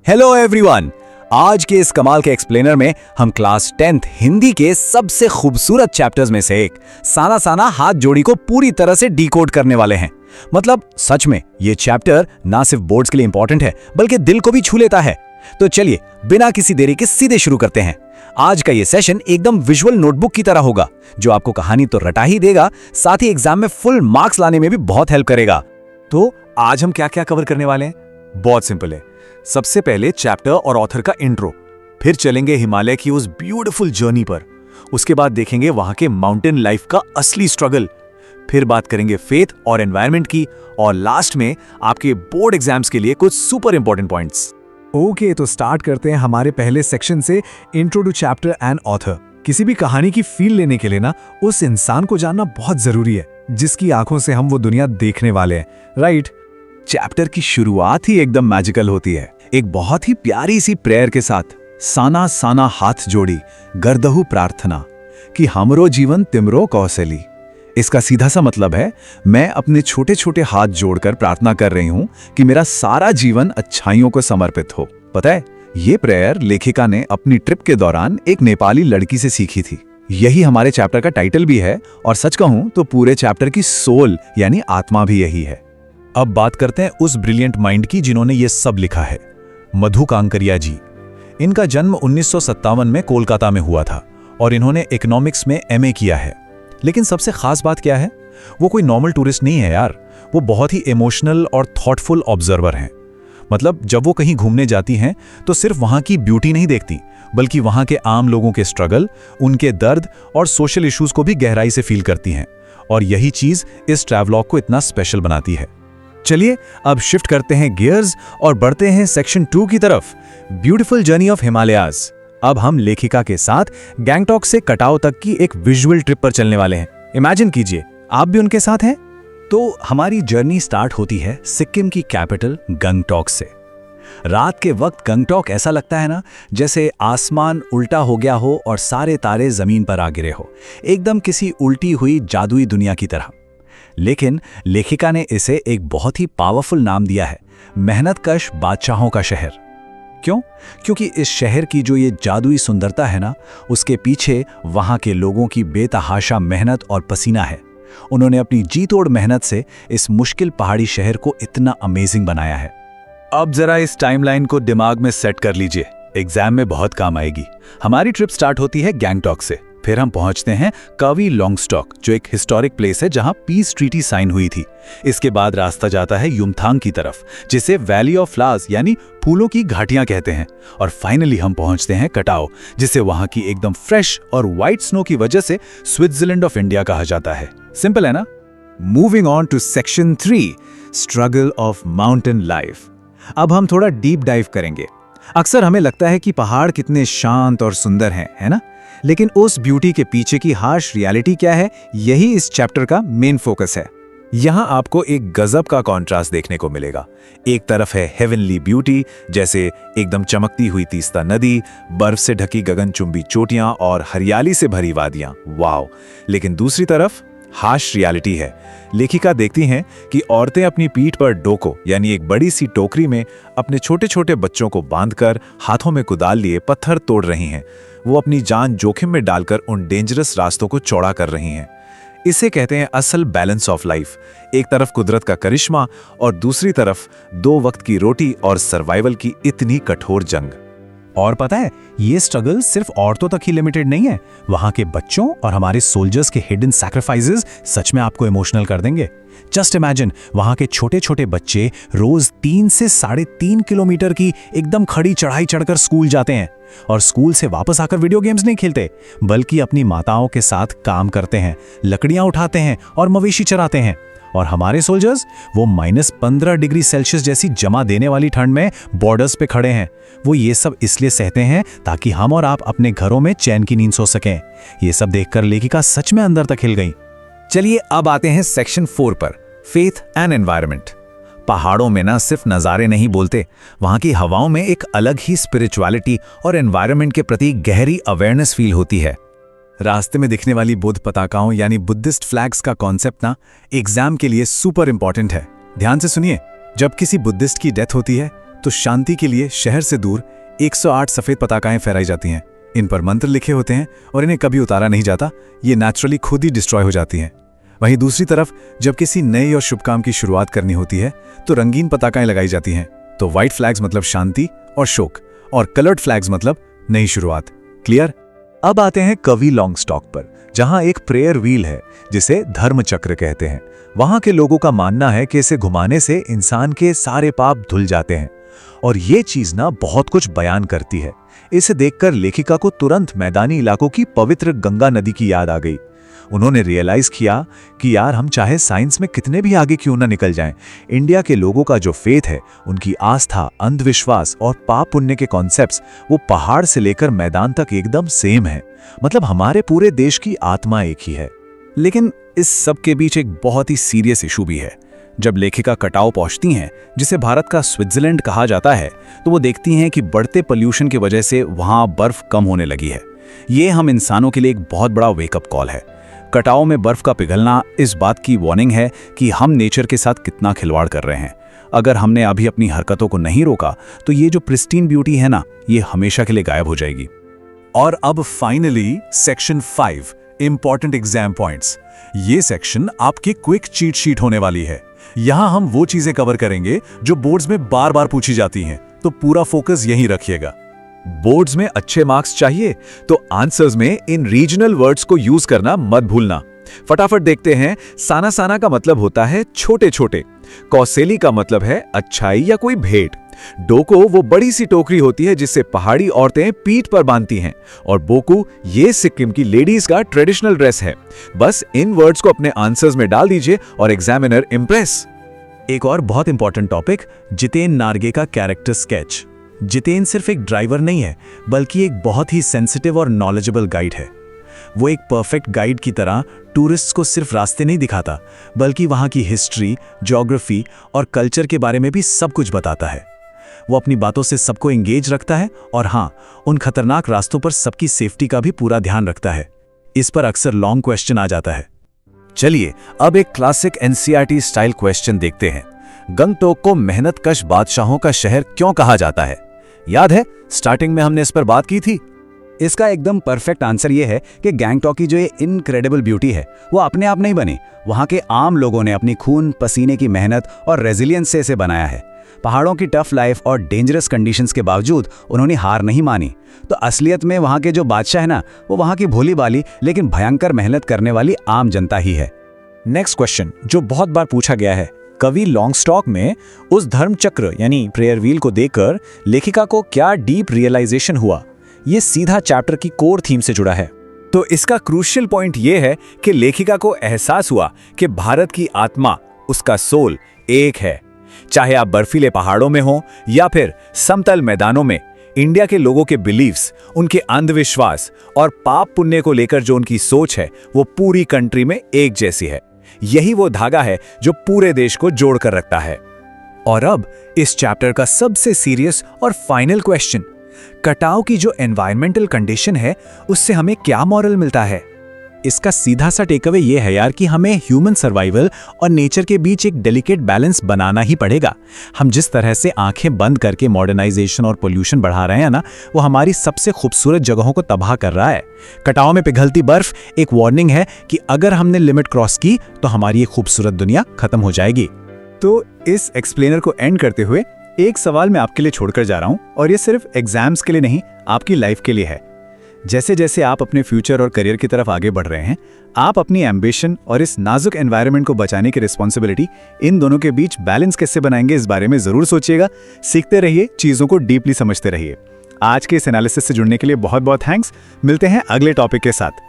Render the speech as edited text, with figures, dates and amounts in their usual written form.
Hello everyone. आज के इस कमाल के एक्सप्लेनर में हम क्लास 10th हिंदी के सबसे खूबसूरत चैप्टर्स में से एक साना साना हाथ जोड़ी को पूरी तरह से डिकोड करने वाले हैं। मतलब सच में ये चैप्टर ना सिर्फ बोर्ड्स के लिए इंपॉर्टेंट है बल्कि दिल को भी छू लेता है। तो चलिए बिना किसी देरी के सीधे शुरू करते हैं। आज का ये सेशन एकदम विजुअल नोटबुक की तरह होगा, जो आपको कहानी तो रटा ही देगा, साथ ही एग्जाम में फुल मार्क्स लाने में भी बहुत हेल्प करेगा। तो आज हम क्या क्या कवर करने वाले हैं? बहुत सिंपल है। सबसे पहले चैप्टर और ऑथर का इंट्रो, फिर चलेंगे हिमालय की उस ब्यूटीफुल जर्नी पर, उसके बाद देखेंगे वहां के माउंटेन लाइफ का असली स्ट्रगल, फिर बात करेंगे फेथ और एनवायरनमेंट की, और लास्ट में आपके बोर्ड एग्जाम्स के लिए कुछ सुपर इंपॉर्टेंट पॉइंट्स। ओके, तो स्टार्ट करते हैं हमारे पहले सेक्शन से, intro to chapter and author. किसी भी कहानी की फील लेने के लिए ना उस इंसान को जानना बहुत जरूरी है जिसकी आंखों से हम वो दुनिया देखने वाले हैं, राइट? चैप्टर की शुरुआत ही एकदम मैजिकल होती है, एक बहुत ही प्यारी सी प्रेयर के साथ। साना साना हाथ जोड़ी गर्दहु प्रार्थना कि हमरो जीवन तिमरो कौशली। इसका सीधा सा मतलब है, मैं अपने छोटे छोटे हाथ जोड़कर प्रार्थना कर रही हूं कि मेरा सारा जीवन अच्छाइयों को समर्पित हो। पता है, ये प्रेयर लेखिका ने अपनी ट्रिप के दौरान एक नेपाली लड़की से सीखी थी। यही हमारे चैप्टर का टाइटल भी है, और सच कहूं तो पूरे चैप्टर की सोल यानी आत्मा भी यही है। अब बात करते हैं उस ब्रिलियंट माइंड की जिन्होंने ये सब लिखा है, मधु कांकरिया जी। इनका जन्म 1957 में कोलकाता में हुआ था और इन्होंने इकोनॉमिक्स में एमए किया है। लेकिन सबसे खास बात क्या है, वो कोई नॉर्मल टूरिस्ट नहीं है यार, वो बहुत ही इमोशनल और थॉटफुल ऑब्जर्वर हैं। मतलब जब वो कहीं घूमने जाती हैं तो सिर्फ वहाँ की ब्यूटी नहीं देखती, बल्कि वहाँ के आम लोगों के स्ट्रगल, उनके दर्द और सोशल इश्यूज को भी गहराई से फील करती हैं। और यही चीज़ इस ट्रैवलॉग को इतना स्पेशल बनाती है। चलिए अब शिफ्ट करते हैं गियर्स और बढ़ते हैं सेक्शन 2 की तरफ, ब्यूटीफुल जर्नी ऑफ हिमालयाज। अब हम लेखिका के साथ गैंगटॉक से कटाव तक की एक विजुअल ट्रिप पर चलने वाले हैं। इमेजिन कीजिए आप भी उनके साथ हैं। तो हमारी जर्नी स्टार्ट होती है सिक्किम की कैपिटल गंगटॉक से। रात के वक्त गंगटॉक ऐसा लगता है ना जैसे आसमान उल्टा हो गया हो और सारे तारे जमीन पर आ गिरे हो, एकदम किसी उल्टी हुई जादुई दुनिया की तरह। लेकिन लेखिका ने इसे एक बहुत ही पावरफुल नाम दिया है, मेहनतकश बादशाहों का शहर। क्यों? क्योंकि इस शहर की जो ये जादुई सुंदरता है ना, उसके पीछे वहां के लोगों की बेतहाशा मेहनत और पसीना है। उन्होंने अपनी जी तोड़ मेहनत से इस मुश्किल पहाड़ी शहर को इतना अमेजिंग बनाया है। अब जरा इस टाइमलाइन को दिमाग में सेट कर लीजिए, एग्जाम में बहुत काम आएगी। हमारी ट्रिप स्टार्ट होती है गैंगटॉक से, फिर हम पहुंचते हैं कावी लॉन्गस्टॉक, जो एक हिस्टोरिक प्लेस है जहां पीस ट्रीटी साइन हुई थी। इसके बाद रास्ता जाता है युमथांग की तरफ, जिसे वैली ऑफ फ्लावर्स यानी फूलों की घाटियां कहते हैं। और फाइनली हम पहुंचते हैं कटाव, जिसे वहां की एकदम फ्रेश और व्हाइट स्नो की वजह से स्विट्जरलैंड ऑफ इंडिया कहा जाता है। सिंपल है ना? Moving on to section 3, struggle of mountain life. अब हम थोड़ा डीप डाइव करेंगे। अक्सर हमें लगता है कि पहाड़ कितने शांत और सुंदर हैं, है ना? लेकिन उस ब्यूटी के पीछे की हार्श रियलिटी क्या है, यही इस चैप्टर का मेन फोकस है। यहाँ आपको एक गजब का कॉन्ट्रास्ट देखने को मिलेगा। एक तरफ है हेवनली ब्यूटी, जैसे एकदम चमकती हुई तीस्ता नदी, बर्फ से ढकी गगनचुंबी चोटियां और हरियाली से भरी वादियां, वाव। लेकिन दूसरी तरफ हार्श रियलिटी है। लेखिका देखती हैं कि औरतें अपनी पीठ पर डोको यानी एक बड़ी सी टोकरी में अपने छोटे छोटे बच्चों को बांधकर हाथों में कुदाल लिए पत्थर तोड़ रही हैं। वो अपनी जान जोखिम में डालकर उन डेंजरस रास्तों को चौड़ा कर रही हैं। इसे कहते हैं असल बैलेंस ऑफ लाइफ। एक तरफ कुदरत का करिश्मा और दूसरी तरफ 2 वक्त की रोटी और सर्वाइवल की इतनी कठोर जंग। और पता है, ये स्ट्रगल सिर्फ औरतों तक ही लिमिटेड नहीं है। वहां के बच्चों और हमारे सोल्जर्स के हिडन सैक्रिफाइसेस सच में आपको इमोशनल कर देंगे। जस्ट इमेजिन, वहां के छोटे छोटे बच्चे रोज 3 से 3.5 किलोमीटर की एकदम खड़ी चढ़ाई चढ़कर स्कूल जाते हैं, और स्कूल से वापस आकर वीडियो गेम्स नहीं खेलते, बल्कि अपनी माताओं के साथ काम करते हैं, लकड़ियां उठाते हैं और मवेशी चराते हैं। और हमारे सोल्जर्स, वो -15 डिग्री सेल्सियस जैसी जमा देने वाली ठंड में बॉर्डर्स पे खड़े हैं। वो ये सब इसलिए सहते हैं ताकि हम और आप अपने घरों में चैन की नींद सो सकें। ये सब देखकर लेखिका सच में अंदर तक हिल गई। चलिए अब आते हैं सेक्शन 4 पर, फेथ एंड एनवायरनमेंट। पहाड़ों में ना सिर्फ नज़ारे नहीं बोलते, वहाँ की हवाओं में एक अलग ही स्पिरिचुअलिटी और एनवायरनमेंट के प्रति गहरी अवेयरनेस फील होती है। रास्ते में दिखने वाली बुद्ध पताकाओं यानी बुद्धिस्ट फ्लैग्स का कॉन्सेप्ट ना एग्जाम के लिए सुपर इंपॉर्टेंट है। ध्यान से सुनिए, जब किसी बुद्धिस्ट की डेथ होती है तो शांति के लिए शहर से दूर 108 सफेद पताकाएं फहराई जाती हैं। इन पर मंत्र लिखे होते हैं और इन्हें कभी उतारा नहीं जाता, ये नेचुरली खुद ही डिस्ट्रॉय हो जाती हैं। वहीं दूसरी तरफ जब किसी नए और शुभ काम की शुरुआत करनी होती है तो रंगीन पताकाएं लगाई जाती हैं। तो व्हाइट फ्लैग्स मतलब शांति और शोक, और कलर्ड फ्लैग्स मतलब नई शुरुआत। क्लियर? अब आते हैं कवि लॉन्ग स्टॉक पर, जहां एक प्रेयर व्हील है जिसे धर्म चक्र कहते हैं। वहां के लोगों का मानना है कि इसे घुमाने से इंसान के सारे पाप धुल जाते हैं, और ये चीज ना बहुत कुछ बयान करती है। इसे देखकर लेखिका को तुरंत मैदानी इलाकों की पवित्र गंगा नदी की याद आ गई। उन्होंने रियलाइज किया कि यार हम चाहे साइंस में कितने भी आगे क्यों ना निकल जाएं, इंडिया के लोगों का जो फेथ है, उनकी आस्था, अंधविश्वास और पाप पुण्य के कॉन्सेप्ट्स, वो पहाड़ से लेकर मैदान तक एकदम सेम है। मतलब हमारे पूरे देश की आत्मा एक ही है। लेकिन इस सब के बीच एक बहुत ही सीरियस इशू भी है। जब लेखिका कटाव पहुंचती हैं, जिसे भारत का स्विट्जरलैंड कहा जाता है, तो वो देखती हैं कि बढ़ते पोल्यूशन की वजह से वहां बर्फ कम होने लगी है। ये हम इंसानों के लिए एक बहुत बड़ा वेकअप कॉल है। कटाव में बर्फ का पिघलना इस बात की वार्निंग है कि हम नेचर के साथ कितना खिलवाड़ कर रहे हैं। अगर हमने अभी अपनी हरकतों को नहीं रोका तो ये जो प्रिस्टीन ब्यूटी है ना, ये हमेशा के लिए गायब हो जाएगी। और अब finally section 5, important exam points. ये सेक्शन आपकी क्विक चीट शीट होने वाली है। यहां हम वो चीजें कवर करेंगे जो बोर्ड्स में बार बार पूछी जाती हैं, तो पूरा फोकस यहीं रखिएगा। बोर्ड्स में अच्छे मार्क्स चाहिए तो आंसर्स में इन रीजनल वर्ड्स को यूज करना मत भूलना। फटाफट देखते हैं। साना साना का मतलब होता है छोटे छोटे, कौसेली का मतलब है अच्छाई या कोई भेंट, डोको वो बड़ी सी टोकरी होती है जिससे पहाड़ी औरतें पीठ पर बांधती हैं, और बोकू ये सिक्किम की लेडीज का ट्रेडिशनल ड्रेस है। बस इन वर्ड्स को अपने आंसर्स में डाल दीजिए और एग्जामिनर इंप्रेस। एक और बहुत इंपॉर्टेंट टॉपिक, जितेन नार्गे का कैरेक्टर स्केच। जितेन सिर्फ एक ड्राइवर नहीं है, बल्कि एक बहुत ही सेंसिटिव और नॉलेजेबल गाइड है। वो एक परफेक्ट गाइड की तरह टूरिस्ट्स को सिर्फ रास्ते नहीं दिखाता, बल्कि वहाँ की हिस्ट्री, ज्योग्राफी और कल्चर के बारे में भी सब कुछ बताता है। वो अपनी बातों से सबको एंगेज रखता है, और हाँ, उन खतरनाक रास्तों पर सबकी सेफ्टी का भी पूरा ध्यान रखता है। इस पर अक्सर लॉन्ग क्वेश्चन आ जाता है। चलिए अब एक क्लासिक एनसीईआरटी स्टाइल क्वेश्चन देखते हैं। गंगटोक को मेहनतकश बादशाहों का शहर क्यों कहा जाता है? याद है स्टार्टिंग में हमने इस पर बात की थी। इसका एकदम परफेक्ट आंसर ये है कि गैंगटॉक की जो ये इनक्रेडिबल ब्यूटी है, वो अपने आप नहीं बनी। वहाँ के आम लोगों ने अपनी खून पसीने की मेहनत और रेजिलियंस से इसे बनाया है। पहाड़ों की टफ लाइफ और डेंजरस कंडीशंस के बावजूद उन्होंने हार नहीं मानी। तो असलियत में वहाँ के जो बादशाह है ना, वो वहाँ की भोली भाली लेकिन भयंकर मेहनत करने वाली आम जनता ही है। नेक्स्ट क्वेश्चन जो बहुत बार पूछा गया है, कवि लॉन्ग स्टॉक में उस धर्म चक्र यानी प्रेयर व्हील को देखकर लेखिका को क्या डीप रियलाइजेशन हुआ? ये सीधा चैप्टर की कोर थीम से जुड़ा है। तो इसका क्रूशियल पॉइंट ये है कि लेखिका को एहसास हुआ कि भारत की आत्मा, उसका सोल एक है। चाहे आप बर्फीले पहाड़ों में हो या फिर समतल मैदानों में, इंडिया के लोगों के बिलीव्स, उनके अंधविश्वास और पाप पुण्य को लेकर जो उनकी सोच है, वो पूरी कंट्री में एक जैसी है। यही वो धागा है जो पूरे देश को जोड़कर रखता है। और अब इस चैप्टर का सबसे सीरियस और फाइनल क्वेश्चन, कटाव की जो एनवायरमेंटल कंडीशन है, उससे हमें क्या मॉरल मिलता है? इसका सीधा सा टेकअवे ये है यार कि हमें ह्यूमन सर्वाइवल और नेचर के बीच एक डेलिकेट बैलेंस बनाना ही पड़ेगा। हम जिस तरह से आंखें बंद करके मॉडर्नाइजेशन और पोल्यूशन बढ़ा रहे हैं ना, वो हमारी सबसे खूबसूरत जगहों को तबाह कर रहा है। कटाव में पिघलती बर्फ एक वार्निंग है कि अगर हमने लिमिट क्रॉस की तो हमारी ये खूबसूरत दुनिया खत्म हो जाएगी। तो इस एक्सप्लेनर को एंड करते हुए एक सवाल मैं आपके लिए छोड़कर जा रहा हूं, और ये सिर्फ एग्जाम्स के लिए नहीं, आपकी लाइफ के लिए है। जैसे जैसे आप अपने फ्यूचर और करियर की तरफ आगे बढ़ रहे हैं, आप अपनी एम्बिशन और इस नाजुक एनवायरनमेंट को बचाने की रिस्पॉन्सिबिलिटी, इन दोनों के बीच बैलेंस कैसे बनाएंगे, इस बारे में जरूर सोचिएगा। सीखते रहिए, चीजों को डीपली समझते रहिए। आज के इस एनालिसिस से जुड़ने के लिए बहुत बहुत थैंक्स। मिलते हैं अगले टॉपिक के साथ।